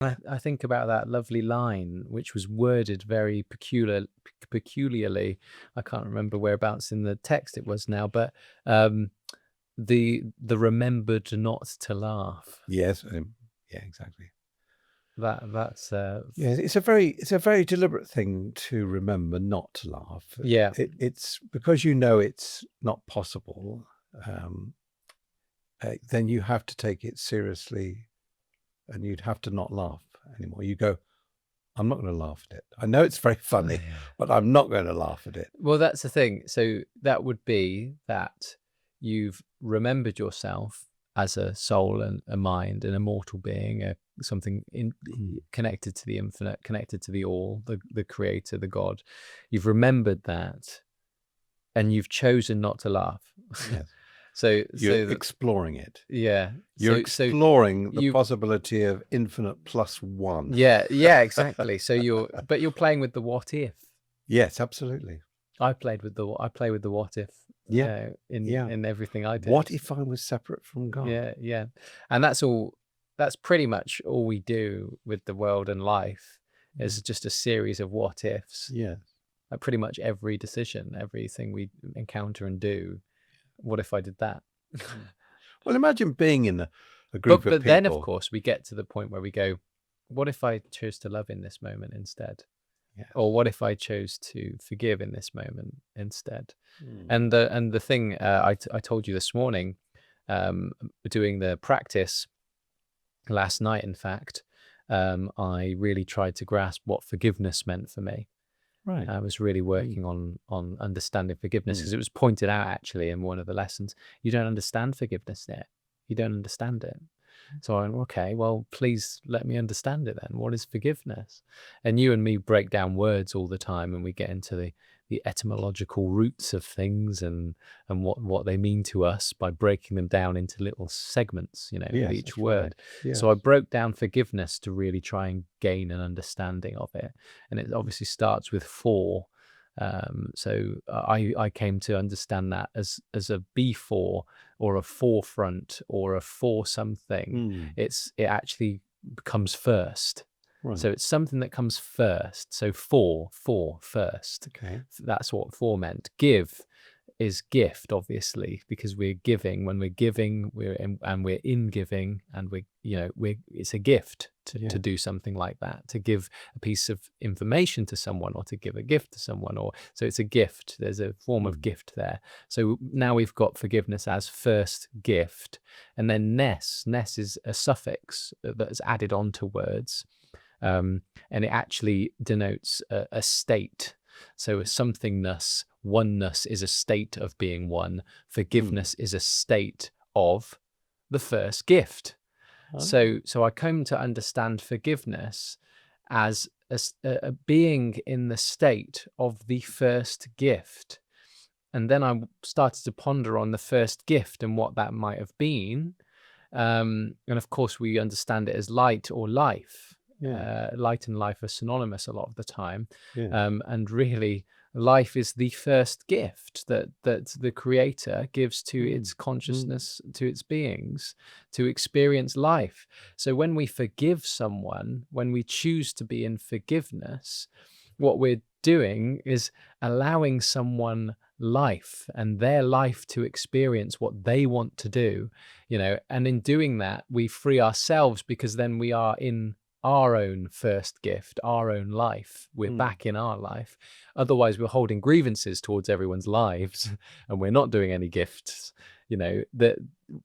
I think about that lovely line, which was worded very peculiarly. I can't remember whereabouts in the text it was now, but the remembered not to laugh. Yes, yeah, exactly. That's Yeah, it's a very deliberate thing to remember not to laugh. yeah. It's because you know it's not possible. Then you have to take it seriously, and you'd have to not laugh anymore. You go, I'm not going to laugh at it. I know it's very funny, but I'm not going to laugh at it. Well, that's the thing. So that would be that you've remembered yourself as a soul and a mind, an immortal being, something connected to the infinite, connected to the all, the creator, the God. You've remembered that, and you've chosen not to laugh. Yes. So You're exploring it. Yeah. You're exploring the possibility of infinite plus one. Yeah, exactly. So you're playing with the what if. Yes, absolutely. I play with the what if. Yeah. In everything I do. What if I was separate from God? Yeah. And that's pretty much all we do with the world and life is just a series of what ifs. Yeah. Like pretty much every decision, everything we encounter and do. What if I did that? Well, imagine being in a group of people. But then, of course, we get to the point where we go, what if I chose to love in this moment instead? Yeah. Or what if I chose to forgive in this moment instead? And the thing I told you this morning, doing the practice last night, in fact, I really tried to grasp what forgiveness meant for me. Right. I was really working on understanding forgiveness because it was pointed out actually in one of the lessons. You don't understand forgiveness yet. You don't understand it. So I went, okay, well, please let me understand it then. What is forgiveness? And you and me break down words all the time, and we get into the etymological roots of things and what they mean to us by breaking them down into little segments, of each word. Right. Yes. So I broke down forgiveness to really try and gain an understanding of it. And it obviously starts with for. So I came to understand that as a before or a forefront or a for something. It actually comes first. Right. So it's something that comes first. So for first. Okay. That's what for meant. Give is gift, obviously, because we're giving. When we're giving, we're in giving, and it's a gift to do something like that, to give a piece of information to someone or to give a gift to someone, so it's a gift. There's a form of gift there. So now we've got forgiveness as first gift, and then ness is a suffix that's added onto words, and it actually denotes a state. So a somethingness, oneness is a state of being one. Forgiveness is a state of the first gift. So I come to understand forgiveness as a being in the state of the first gift. And then I started to ponder on the first gift and what that might have been. And of course, we understand it as light or life. Light and life are synonymous a lot of the time. And really, life is the first gift that the creator gives to its consciousness, to its beings, to experience life. So when we forgive someone, when we choose to be in forgiveness, what we're doing is allowing someone life and their life to experience what they want to do, and in doing that, we free ourselves, because then we are in our own first gift, our own life. We're back in our life. Otherwise, we're holding grievances towards everyone's lives, and we're not doing any gifts. That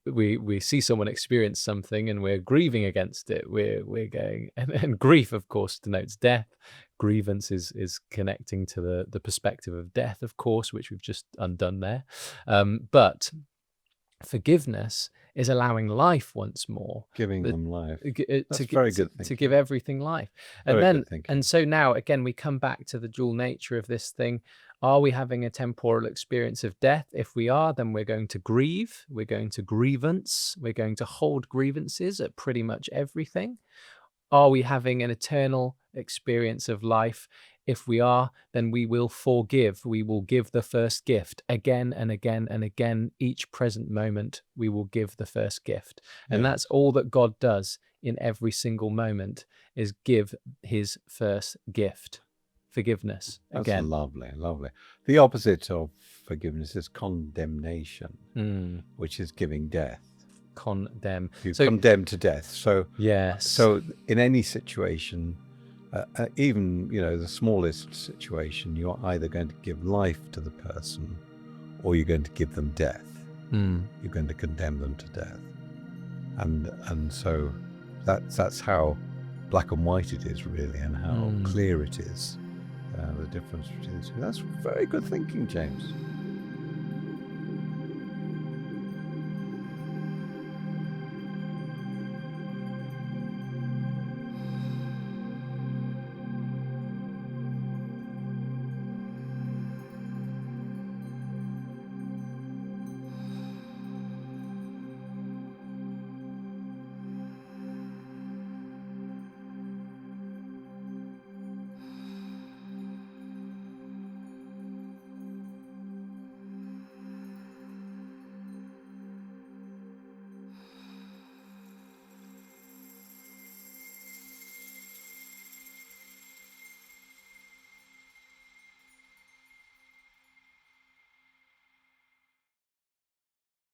we see someone experience something and we're grieving against it. We're going, and grief, of course, denotes death. Grievance is connecting to the perspective of death, of course, which we've just undone there. But forgiveness is allowing life once more, giving them life. That's very good thinking. To give everything life. And so now again we come back to the dual nature of this thing. Are we having a temporal experience of death? If we are, then we're going to grieve, we're going to grievance, we're going to hold grievances at pretty much everything. Are we having an eternal experience of life? If we are, then we will forgive. We will give the first gift again and again and again. Each present moment, we will give the first gift. And that's all that God does in every single moment is give his first gift, forgiveness. That's Again, lovely, lovely. The opposite of forgiveness is condemnation, which is giving death. condemn. You So condemn to death. So yes. So in any situation, even the smallest situation, you're either going to give life to the person, or you're going to give them death. You're going to condemn them to death, and so that's how black and white it is, really, and how clear it is. The difference between the two. That's very good thinking, James.